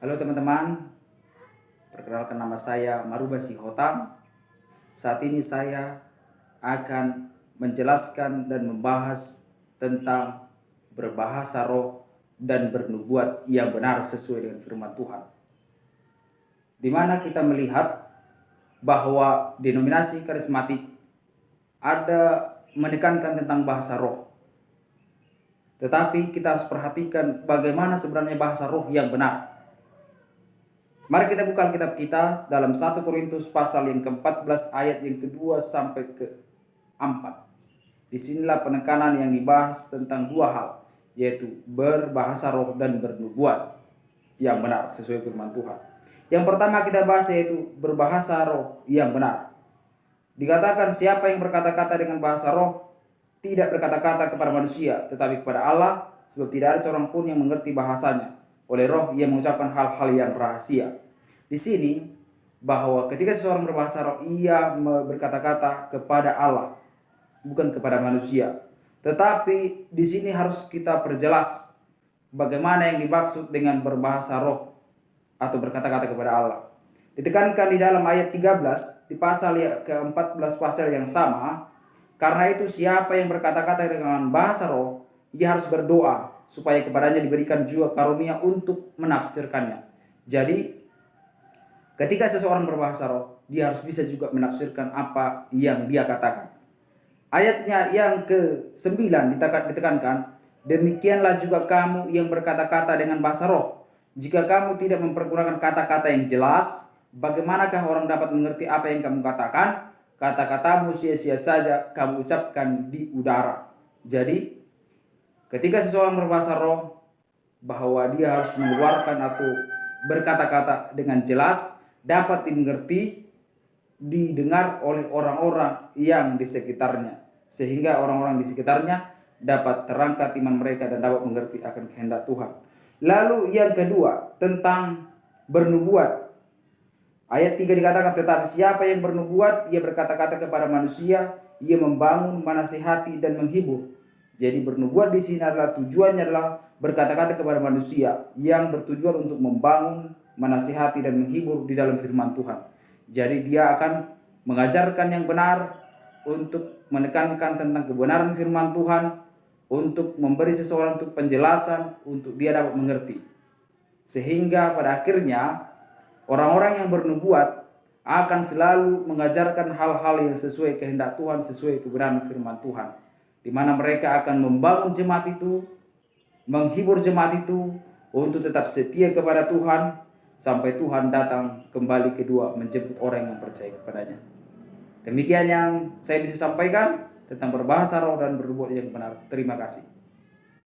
Halo teman-teman, perkenalkan nama saya Maruba Sihotang. Saat ini saya akan menjelaskan dan membahas tentang berbahasa roh dan bernubuat yang benar sesuai dengan firman Tuhan. Di mana kita melihat bahwa denominasi karismatik ada menekankan tentang bahasa roh. Tetapi kita harus perhatikan bagaimana sebenarnya bahasa roh yang benar. Mari kita buka Alkitab kita dalam 1 Korintus pasal yang ke-14 ayat yang kedua sampai ke-4. Disinilah penekanan yang dibahas tentang dua hal, yaitu berbahasa roh dan bernubuat yang benar sesuai firman Tuhan. Yang pertama kita bahas yaitu berbahasa roh yang benar. Dikatakan siapa yang berkata-kata dengan bahasa roh tidak berkata-kata kepada manusia, tetapi kepada Allah, sebab tidak ada seorang pun yang mengerti bahasanya. Oleh roh ia mengucapkan hal-hal yang rahasia. Di sini bahwa ketika seseorang berbahasa roh ia berkata-kata kepada Allah, bukan kepada manusia. Tetapi di sini harus kita perjelas bagaimana yang dimaksud dengan berbahasa roh atau berkata-kata kepada Allah. Ditekankan di dalam ayat 13 di pasal ke-14 pasal yang sama. Karena itu siapa yang berkata-kata dengan bahasa roh, ia harus berdoa supaya kepadanya diberikan juga karunia untuk menafsirkannya. Jadi ketika seseorang berbahasa roh, dia harus bisa juga menafsirkan apa yang dia katakan. Ayatnya yang ke-9 ditekankan, demikianlah juga kamu yang berkata-kata dengan bahasa roh. Jika kamu tidak mempergunakan kata-kata yang jelas, bagaimanakah orang dapat mengerti apa yang kamu katakan? Kata-katamu sia-sia saja kamu ucapkan di udara. Jadi ketika seseorang berbahasa roh, bahwa dia harus mengeluarkan atau berkata-kata dengan jelas, dapat dimengerti, didengar oleh orang-orang yang di sekitarnya, sehingga orang-orang di sekitarnya dapat terangkat iman mereka dan dapat mengerti akan kehendak Tuhan. Lalu yang kedua tentang bernubuat. Ayat 3 dikatakan, tetapi siapa yang bernubuat, ia berkata-kata kepada manusia, ia membangun, menasihati dan menghibur. Jadi bernubuat di sini adalah tujuannya adalah berkata-kata kepada manusia yang bertujuan untuk membangun, menasihati dan menghibur di dalam firman Tuhan. Jadi dia akan mengajarkan yang benar untuk menekankan tentang kebenaran firman Tuhan, untuk memberi seseorang untuk penjelasan, untuk dia dapat mengerti. Sehingga pada akhirnya orang-orang yang bernubuat akan selalu mengajarkan hal-hal yang sesuai kehendak Tuhan, sesuai kebenaran firman Tuhan. Di mana mereka akan membangun jemaat itu, menghibur jemaat itu untuk tetap setia kepada Tuhan sampai Tuhan datang kembali kedua menjemput orang yang percaya kepadanya. Demikian yang saya bisa sampaikan tentang berbahasa roh dan bernubuat yang benar. Terima kasih.